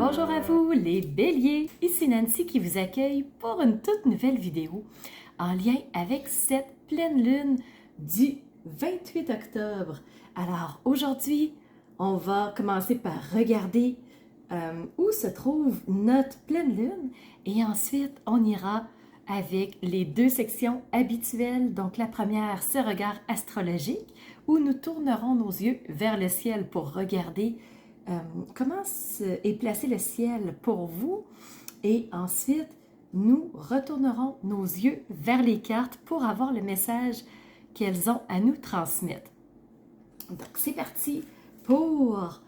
Bonjour à vous les béliers, ici Nancy qui vous accueille pour une toute nouvelle vidéo en lien avec cette pleine lune du 28 octobre. Alors aujourd'hui, on va commencer par regarder où se trouve notre pleine lune et ensuite on ira avec les deux sections habituelles. Donc la première, ce regard astrologique où nous tournerons nos yeux vers le ciel pour regarder comment est placé le ciel pour vous et ensuite nous retournerons nos yeux vers les cartes pour avoir le message qu'elles ont à nous transmettre. Donc c'est parti pour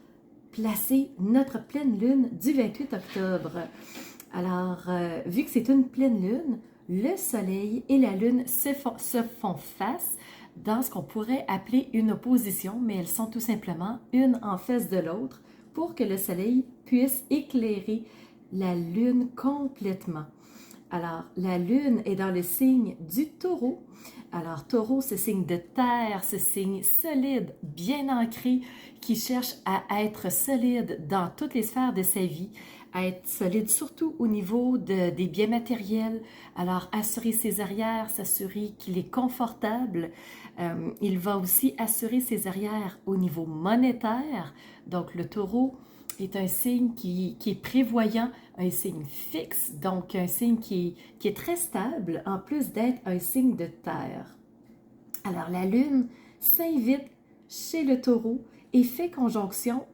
placer notre pleine lune du 28 octobre. Alors, vu que c'est une pleine lune, le soleil et la lune se font face dans ce qu'on pourrait appeler une opposition, mais elles sont tout simplement une en face de l'autre pour que le soleil puisse éclairer la lune complètement. Alors, la lune est dans le signe du taureau. Alors, taureau, ce signe de terre, ce signe solide, bien ancré, qui cherche à être solide dans toutes les sphères de sa vie, à être solide surtout au niveau des biens matériels. Alors, assurer ses arrières, s'assurer qu'il est confortable. Il va aussi assurer ses arrières au niveau monétaire. Donc, le taureau est un signe qui est prévoyant, un signe fixe, donc un signe qui est très stable, en plus d'être un signe de terre. Alors, la lune s'invite chez le taureau et fait conjonction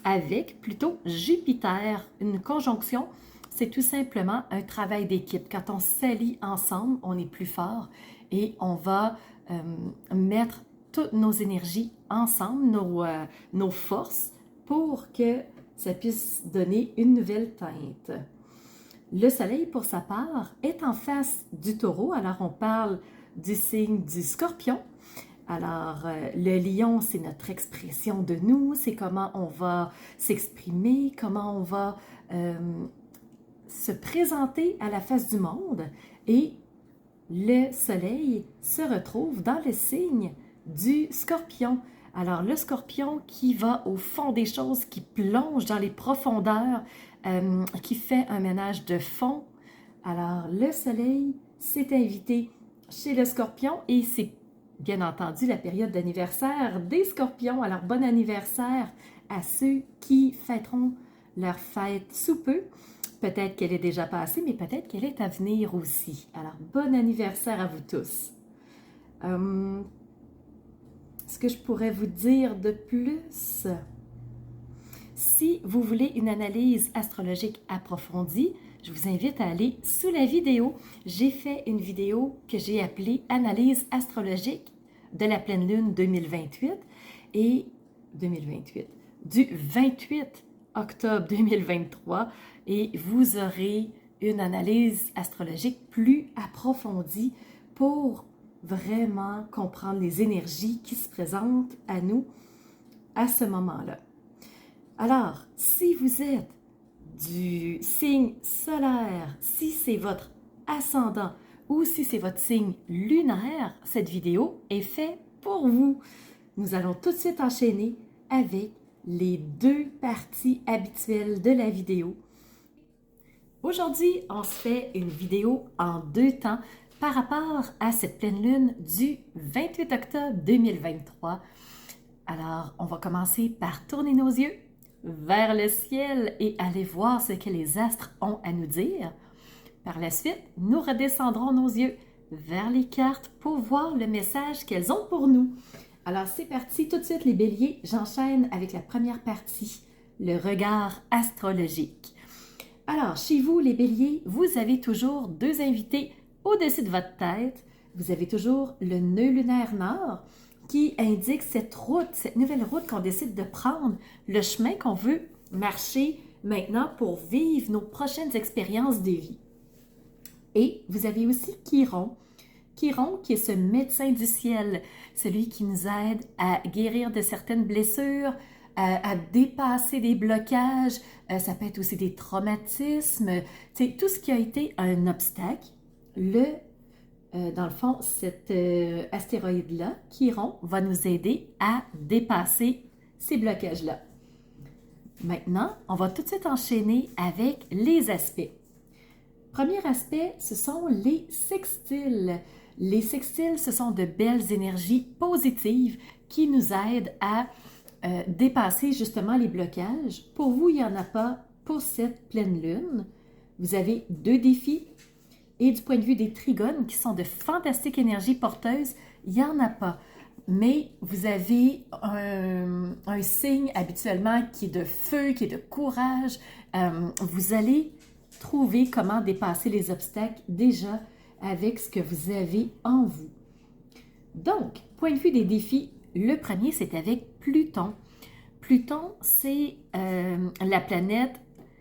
avec plutôt Jupiter. Une conjonction, c'est tout simplement un travail d'équipe. Quand on s'allie ensemble, on est plus fort et on va mettre toutes nos énergies ensemble, nos forces, pour que ça puisse donner une nouvelle teinte. Le soleil, pour sa part, est en face du taureau. Alors, on parle du signe du scorpion. Alors, le lion, c'est notre expression de nous, c'est comment on va s'exprimer, comment on va se présenter à la face du monde. Et le soleil se retrouve dans le signe du scorpion. Alors, le scorpion qui va au fond des choses, qui plonge dans les profondeurs, qui fait un ménage de fond. Alors, le soleil s'est invité chez le scorpion et c'est bien entendu la période d'anniversaire des scorpions. Alors, bon anniversaire à ceux qui fêteront leur fête sous peu. Peut-être qu'elle est déjà passée, mais peut-être qu'elle est à venir aussi. Alors, bon anniversaire à vous tous. Ce que je pourrais vous dire de plus? Si vous voulez une analyse astrologique approfondie, je vous invite à aller sous la vidéo. J'ai fait une vidéo que j'ai appelée « Analyse astrologique de la pleine lune 2028 » et du 28 octobre 2023 et vous aurez une analyse astrologique plus approfondie pour vraiment comprendre les énergies qui se présentent à nous à ce moment-là. Alors, si vous êtes du signe solaire, si c'est votre ascendant ou si c'est votre signe lunaire, cette vidéo est faite pour vous. Nous allons tout de suite enchaîner avec les deux parties habituelles de la vidéo. Aujourd'hui, on se fait une vidéo en deux temps par rapport à cette pleine lune du 28 octobre 2023. Alors, on va commencer par tourner nos yeux vers le ciel et aller voir ce que les astres ont à nous dire. Par la suite, nous redescendrons nos yeux vers les cartes pour voir le message qu'elles ont pour nous. Alors, c'est parti. Tout de suite, les béliers, j'enchaîne avec la première partie, le regard astrologique. Alors, chez vous, les béliers, vous avez toujours deux invités au-dessus de votre tête. Vous avez toujours le nœud lunaire nord qui indique cette route, cette nouvelle route qu'on décide de prendre, le chemin qu'on veut marcher maintenant pour vivre nos prochaines expériences de vie. Et vous avez aussi Chiron. Chiron, qui est ce médecin du ciel, celui qui nous aide à guérir de certaines blessures, à dépasser des blocages, ça peut être aussi des traumatismes, tout ce qui a été un obstacle. Dans le fond, cet astéroïde-là, Chiron, va nous aider à dépasser ces blocages-là. Maintenant, on va tout de suite enchaîner avec les aspects. Premier aspect, ce sont les sextiles. Les sextiles, ce sont de belles énergies positives qui nous aident à dépasser justement les blocages. Pour vous, il n'y en a pas pour cette pleine lune. Vous avez 2 défis. Et du point de vue des trigones, qui sont de fantastiques énergies porteuses, il n'y en a pas. Mais vous avez un signe habituellement qui est de feu, qui est de courage. Vous allez trouver comment dépasser les obstacles déjà avec ce que vous avez en vous. Donc, point de vue des défis, le premier, c'est avec Pluton. Pluton, c'est la planète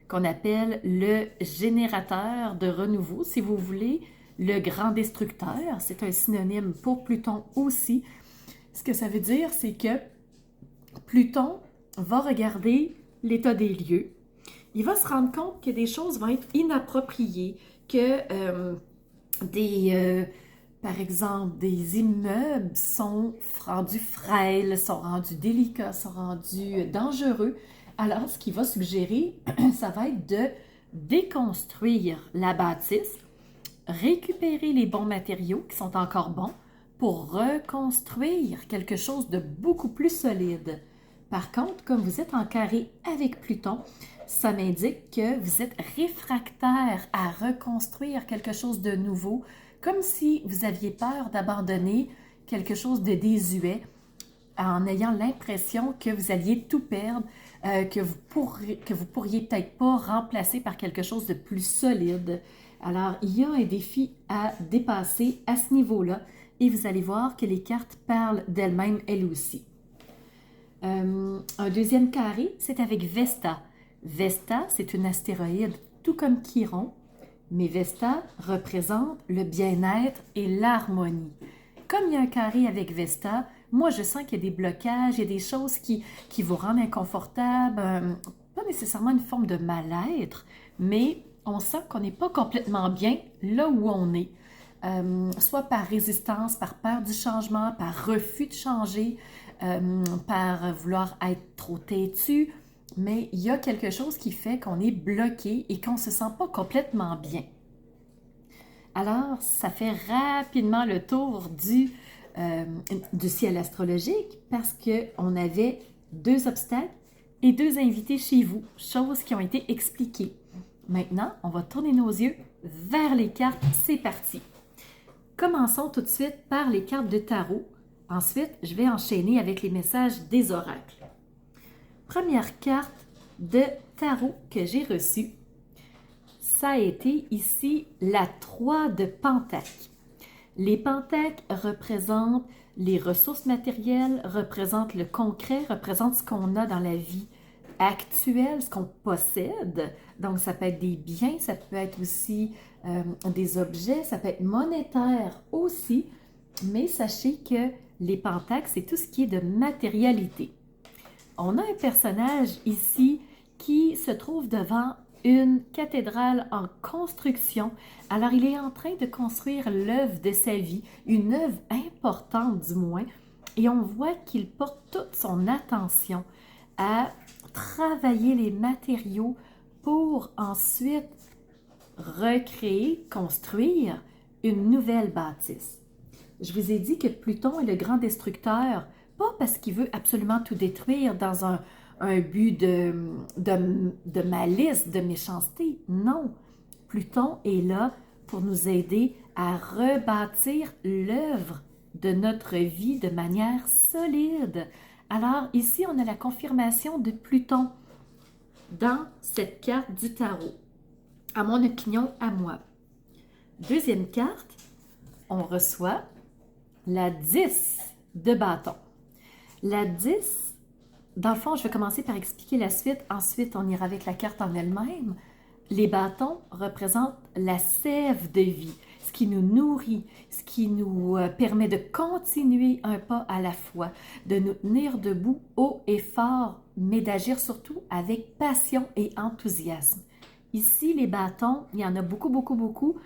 qu'on appelle le générateur de renouveau, si vous voulez, le grand destructeur. C'est un synonyme pour Pluton aussi. Ce que ça veut dire, c'est que Pluton va regarder l'état des lieux. Il va se rendre compte que des choses vont être inappropriées, que par exemple, des immeubles sont rendus frêles, sont rendus délicats, sont rendus dangereux. Alors, ce qu'il va suggérer, ça va être de déconstruire la bâtisse, récupérer les bons matériaux qui sont encore bons pour reconstruire quelque chose de beaucoup plus solide. Par contre, comme vous êtes en carré avec Pluton, ça m'indique que vous êtes réfractaire à reconstruire quelque chose de nouveau, comme si vous aviez peur d'abandonner quelque chose de désuet en ayant l'impression que vous alliez tout perdre, que vous pourriez peut-être pas remplacer par quelque chose de plus solide. Alors, il y a un défi à dépasser à ce niveau-là et vous allez voir que les cartes parlent d'elles-mêmes, elles aussi. Un deuxième carré, c'est avec Vesta. Vesta, c'est une astéroïde tout comme Chiron, mais Vesta représente le bien-être et l'harmonie. Comme il y a un carré avec Vesta, moi je sens qu'il y a des blocages, il y a des choses qui vous rendent inconfortable, pas nécessairement une forme de mal-être, mais on sent qu'on n'est pas complètement bien là où on est. Soit par résistance, par peur du changement, par refus de changer, par vouloir être trop têtu, mais il y a quelque chose qui fait qu'on est bloqué et qu'on ne se sent pas complètement bien. Alors, ça fait rapidement le tour du ciel astrologique parce qu'on avait 2 obstacles et 2 invités chez vous, choses qui ont été expliquées. Maintenant, on va tourner nos yeux vers les cartes. C'est parti! Commençons tout de suite par les cartes de tarot. Ensuite, je vais enchaîner avec les messages des oracles. Première carte de tarot que j'ai reçue, ça a été ici la 3 de Pentacles. Les pentacles représentent les ressources matérielles, représentent le concret, représentent ce qu'on a dans la vie actuelle, ce qu'on possède. Donc, ça peut être des biens, ça peut être aussi des objets, ça peut être monétaire aussi. Mais sachez que les pentacles, c'est tout ce qui est de matérialité. On a un personnage ici qui se trouve devant une cathédrale en construction. Alors, il est en train de construire l'œuvre de sa vie, une œuvre importante du moins, et on voit qu'il porte toute son attention à travailler les matériaux pour ensuite recréer, construire une nouvelle bâtisse. Je vous ai dit que Pluton est le grand destructeur, pas parce qu'il veut absolument tout détruire dans un but de malice, de méchanceté. Non, Pluton est là pour nous aider à rebâtir l'œuvre de notre vie de manière solide. Alors ici, on a la confirmation de Pluton dans cette carte du tarot, à mon opinion, à moi. Deuxième carte, on reçoit la 10 de bâton. La 10, dans le fond, je vais commencer par expliquer la suite. Ensuite, on ira avec la carte en elle-même. Les bâtons représentent la sève de vie, ce qui nous nourrit, ce qui nous permet de continuer un pas à la fois, de nous tenir debout haut et fort, mais d'agir surtout avec passion et enthousiasme. Ici, les bâtons, il y en a beaucoup, beaucoup, beaucoup,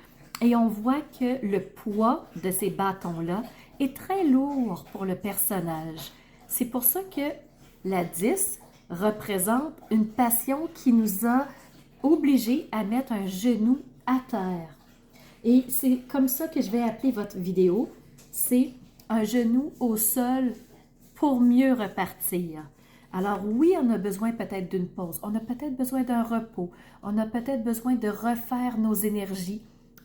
et on voit que le poids de ces bâtons-là est très lourd pour le personnage. C'est pour ça que la 10 représente une passion qui nous a obligés à mettre un genou à terre. Et c'est comme ça que je vais appeler votre vidéo. C'est un genou au sol pour mieux repartir. Alors oui, on a besoin peut-être d'une pause, on a peut-être besoin d'un repos, on a peut-être besoin de refaire nos énergies.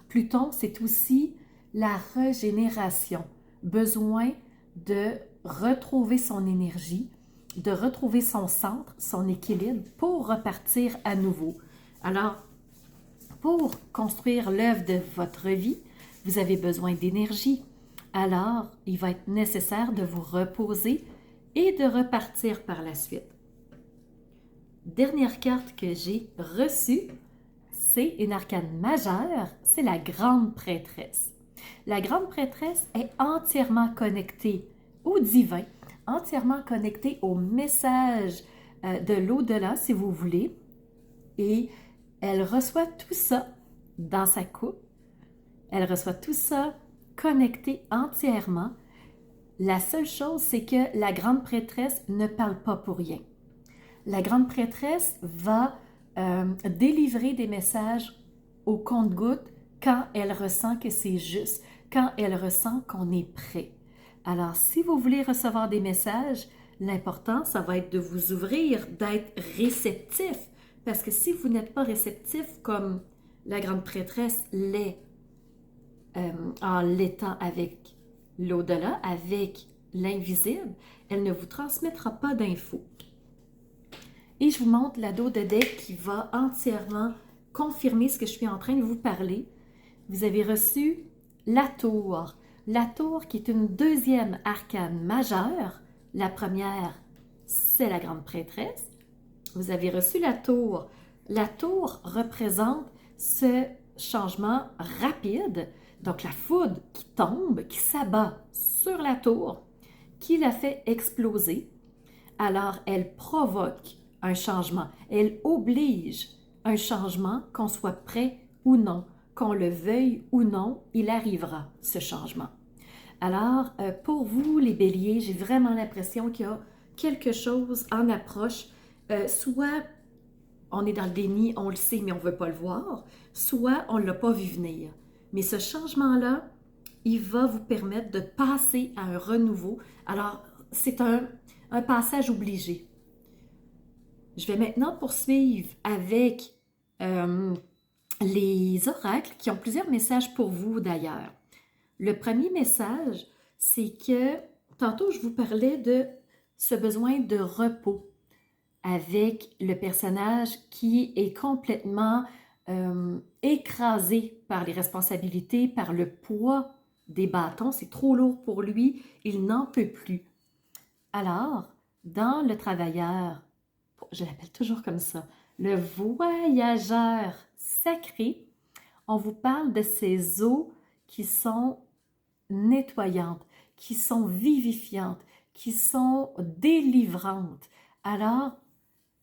Pluton, c'est aussi la régénération, besoin de retrouver son énergie, de retrouver son centre, son équilibre pour repartir à nouveau. Alors, pour construire l'œuvre de votre vie, vous avez besoin d'énergie. Alors, il va être nécessaire de vous reposer et de repartir par la suite. Dernière carte que j'ai reçue, c'est une arcane majeure, c'est la grande prêtresse. La grande prêtresse est entièrement connectée au divin, entièrement connectée au message de l'au-delà, si vous voulez, et elle reçoit tout ça dans sa coupe, elle reçoit tout ça connecté entièrement. La seule chose, c'est que la grande prêtresse ne parle pas pour rien. La grande prêtresse va délivrer des messages au compte-gouttes quand elle ressent que c'est juste, quand elle ressent qu'on est prêt. Alors, si vous voulez recevoir des messages, l'important, ça va être de vous ouvrir, d'être réceptif. Parce que si vous n'êtes pas réceptif comme la grande prêtresse l'est en l'étant avec l'au-delà, avec l'invisible, elle ne vous transmettra pas d'infos. Et je vous montre l'ado de deck qui va entièrement confirmer ce que je suis en train de vous parler. Vous avez reçu la tour. La tour qui est une deuxième arcane majeure. La première, c'est la grande prêtresse. Vous avez reçu la tour. La tour représente ce changement rapide, donc la foudre qui tombe, qui s'abat sur la tour, qui la fait exploser. Alors, elle provoque un changement. Elle oblige un changement, qu'on soit prêt ou non, qu'on le veuille ou non, il arrivera, ce changement. Alors, pour vous, les béliers, j'ai vraiment l'impression qu'il y a quelque chose en approche. Soit on est dans le déni, on le sait, mais on ne veut pas le voir, soit on ne l'a pas vu venir. Mais ce changement-là, il va vous permettre de passer à un renouveau. Alors, c'est un passage obligé. Je vais maintenant poursuivre avec les oracles qui ont plusieurs messages pour vous d'ailleurs. Le premier message, c'est que tantôt je vous parlais de ce besoin de repos avec le personnage qui est complètement écrasé par les responsabilités, par le poids des bâtons. C'est trop lourd pour lui, il n'en peut plus. Alors, dans le travailleur, je l'appelle toujours comme ça, le voyageur sacré, on vous parle de ces eaux qui sont nettoyantes, qui sont vivifiantes, qui sont délivrantes. Alors,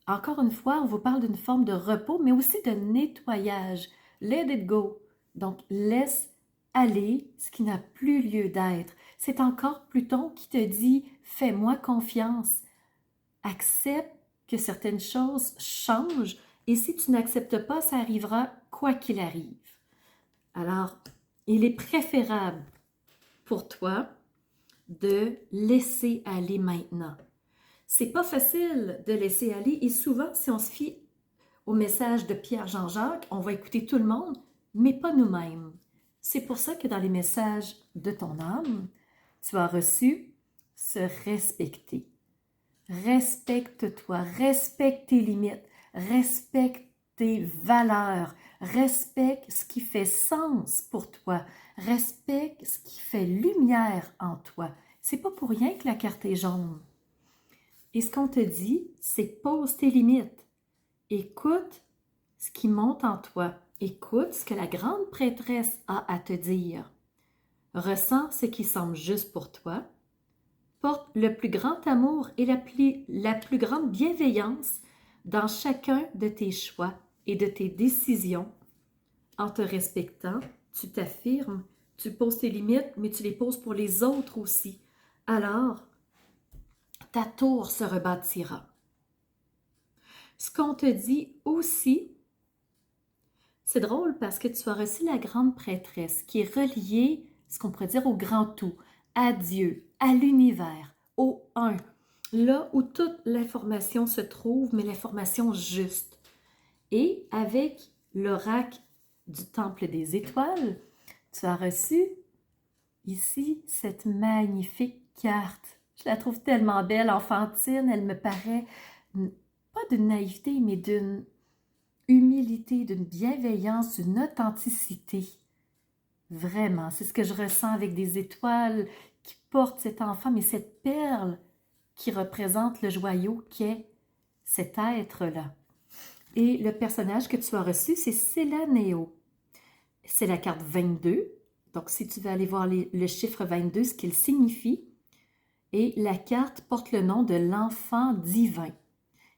encore une fois, on vous parle d'une forme de repos, mais aussi de nettoyage. Let it go. Donc, laisse aller ce qui n'a plus lieu d'être. C'est encore Pluton qui te dit « fais-moi confiance ». Accepte que certaines choses changent et si tu n'acceptes pas, ça arrivera quoi qu'il arrive. Alors, il est préférable pour toi de laisser aller maintenant. C'est pas facile de laisser aller et souvent, si on se fie au message de Pierre Jean-Jacques, on va écouter tout le monde, mais pas nous-mêmes. C'est pour ça que dans les messages de ton âme, tu as reçu se respecter. Respecte-toi, respecte tes limites, respecte tes valeurs, respecte ce qui fait sens pour toi, respecte ce qui fait lumière en toi. C'est pas pour rien que la carte est jaune. Et ce qu'on te dit, c'est pose tes limites. Écoute ce qui monte en toi. Écoute ce que la grande prêtresse a à te dire. Ressens ce qui semble juste pour toi. Porte le plus grand amour et la plus grande bienveillance dans chacun de tes choix et de tes décisions. En te respectant, tu t'affirmes, tu poses tes limites, mais tu les poses pour les autres aussi. Alors, ta tour se rebâtira. Ce qu'on te dit aussi, c'est drôle parce que tu as reçu la grande prêtresse qui est reliée, ce qu'on pourrait dire, au grand tout, à Dieu, à l'univers, au un, là où toute l'information se trouve, mais l'information juste. Et avec l'oracle du Temple des Étoiles, tu as reçu ici cette magnifique carte. Je la trouve tellement belle, enfantine, elle me paraît pas d'une naïveté, mais d'une humilité, d'une bienveillance, d'une authenticité. Vraiment, c'est ce que je ressens avec des étoiles qui portent cet enfant, mais cette perle qui représente le joyau qu'est cet être-là. Et le personnage que tu as reçu, c'est Célaneo. C'est la carte 22. Donc, si tu veux aller voir le chiffre 22, ce qu'il signifie. Et la carte porte le nom de l'enfant divin,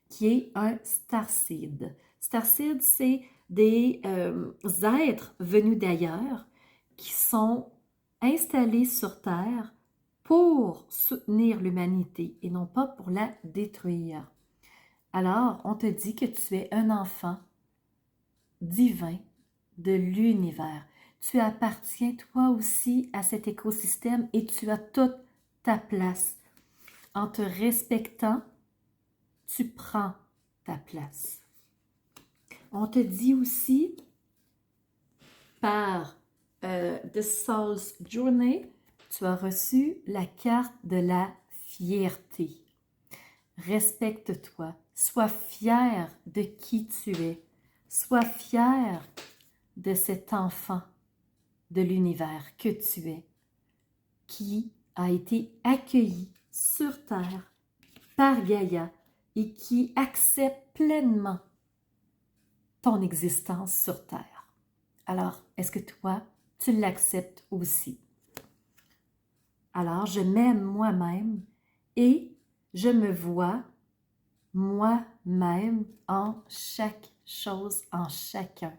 qui est un starseed. Starseed, c'est des êtres venus d'ailleurs qui sont installés sur Terre pour soutenir l'humanité et non pas pour la détruire. Alors, on te dit que tu es un enfant divin de l'univers. Tu appartiens toi aussi à cet écosystème et tu as toute ta place. En te respectant, tu prends ta place. On te dit aussi par The Soul's Journey, tu as reçu la carte de la fierté. Respecte-toi, sois fier de qui tu es, sois fier de cet enfant de l'univers que tu es, qui a été accueilli sur Terre par Gaïa et qui accepte pleinement ton existence sur Terre. Alors, est-ce que toi, tu l'acceptes aussi? Alors, je m'aime moi-même et je me vois moi-même en chaque chose, en chacun.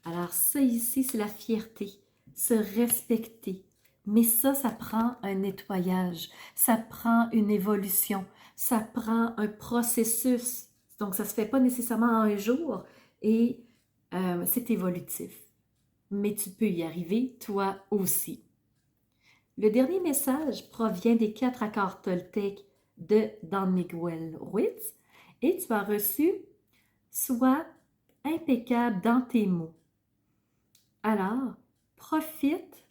Alors, ça ici, c'est la fierté, se respecter. Mais ça prend un nettoyage, ça prend une évolution, ça prend un processus. Donc, ça ne se fait pas nécessairement en un jour et c'est évolutif. Mais tu peux y arriver, toi aussi. Le dernier message provient des 4 accords toltèques de Don Miguel Ruiz et tu as reçu « Sois impeccable dans tes mots ». Alors, profite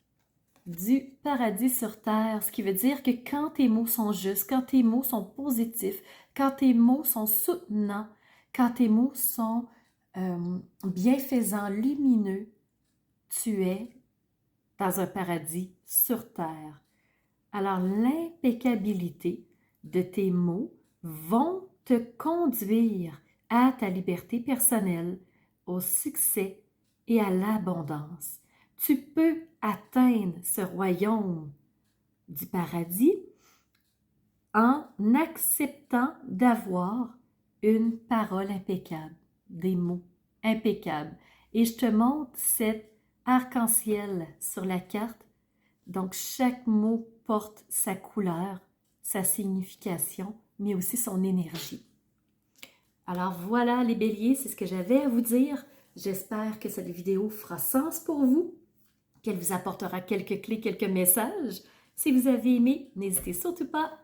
du paradis sur terre, ce qui veut dire que quand tes mots sont justes, quand tes mots sont positifs, quand tes mots sont soutenants, quand tes mots sont bienfaisants, lumineux, tu es dans un paradis sur terre. Alors, l'impeccabilité de tes mots vont te conduire à ta liberté personnelle, au succès et à l'abondance. Tu peux atteindre ce royaume du paradis en acceptant d'avoir une parole impeccable, des mots impeccables. Et je te montre cet arc-en-ciel sur la carte. Donc, chaque mot porte sa couleur, sa signification, mais aussi son énergie. Alors voilà les béliers, c'est ce que j'avais à vous dire. J'espère que cette vidéo fera sens pour vous, qu'elle vous apportera quelques clés, quelques messages. Si vous avez aimé, n'hésitez surtout pas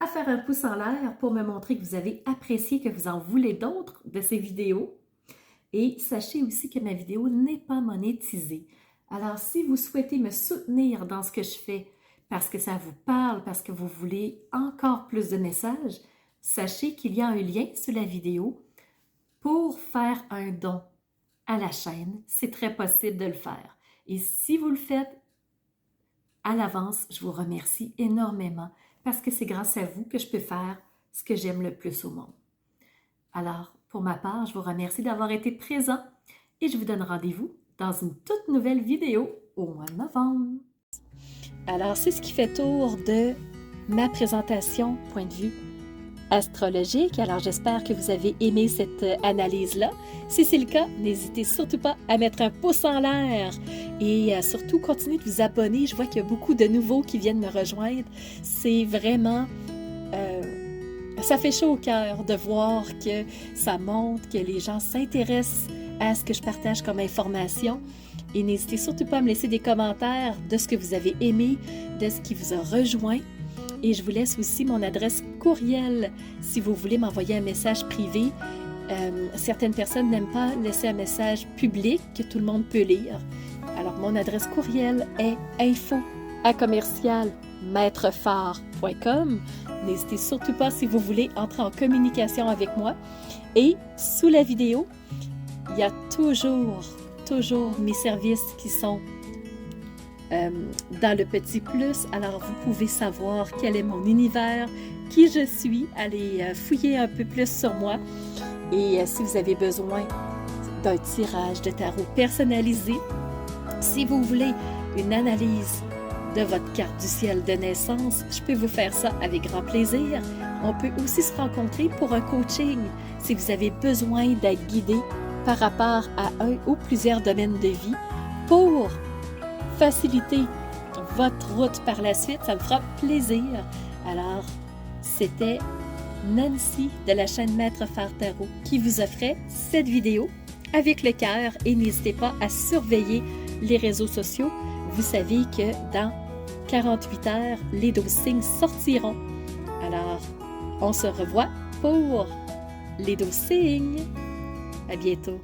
à faire un pouce en l'air pour me montrer que vous avez apprécié, que vous en voulez d'autres de ces vidéos. Et sachez aussi que ma vidéo n'est pas monétisée. Alors, si vous souhaitez me soutenir dans ce que je fais, parce que ça vous parle, parce que vous voulez encore plus de messages, sachez qu'il y a un lien sous la vidéo pour faire un don à la chaîne. C'est très possible de le faire. Et si vous le faites, à l'avance, je vous remercie énormément parce que c'est grâce à vous que je peux faire ce que j'aime le plus au monde. Alors, pour ma part, je vous remercie d'avoir été présent et je vous donne rendez-vous dans une toute nouvelle vidéo au mois de novembre. Alors, c'est ce qui fait tour de ma présentation point de vue astrologique. Alors, j'espère que vous avez aimé cette analyse-là. Si c'est le cas, n'hésitez surtout pas à mettre un pouce en l'air et surtout continuez de vous abonner. Je vois qu'il y a beaucoup de nouveaux qui viennent me rejoindre. C'est vraiment Ça fait chaud au cœur de voir que ça monte, que les gens s'intéressent à ce que je partage comme information. Et n'hésitez surtout pas à me laisser des commentaires de ce que vous avez aimé, de ce qui vous a rejoint. Et je vous laisse aussi mon adresse courriel si vous voulez m'envoyer un message privé. Certaines personnes n'aiment pas laisser un message public que tout le monde peut lire. Alors, mon adresse courriel est info@commercialmaitrefort.com. N'hésitez surtout pas si vous voulez entrer en communication avec moi. Et sous la vidéo, il y a toujours mes services qui sont dans le petit plus. Alors, vous pouvez savoir quel est mon univers, qui je suis. Allez fouiller un peu plus sur moi. Et si vous avez besoin d'un tirage de tarot personnalisé, si vous voulez une analyse de votre carte du ciel de naissance, je peux vous faire ça avec grand plaisir. On peut aussi se rencontrer pour un coaching si vous avez besoin d'être guidé par rapport à un ou plusieurs domaines de vie pour faciliter votre route par la suite. Ça me fera plaisir. Alors, c'était Nancy de la chaîne Maître Phare Tarot qui vous offrait cette vidéo avec le cœur et n'hésitez pas à surveiller les réseaux sociaux. Vous savez que dans 48 heures, les 12 signes sortiront. Alors, on se revoit pour les 12 signes. À bientôt.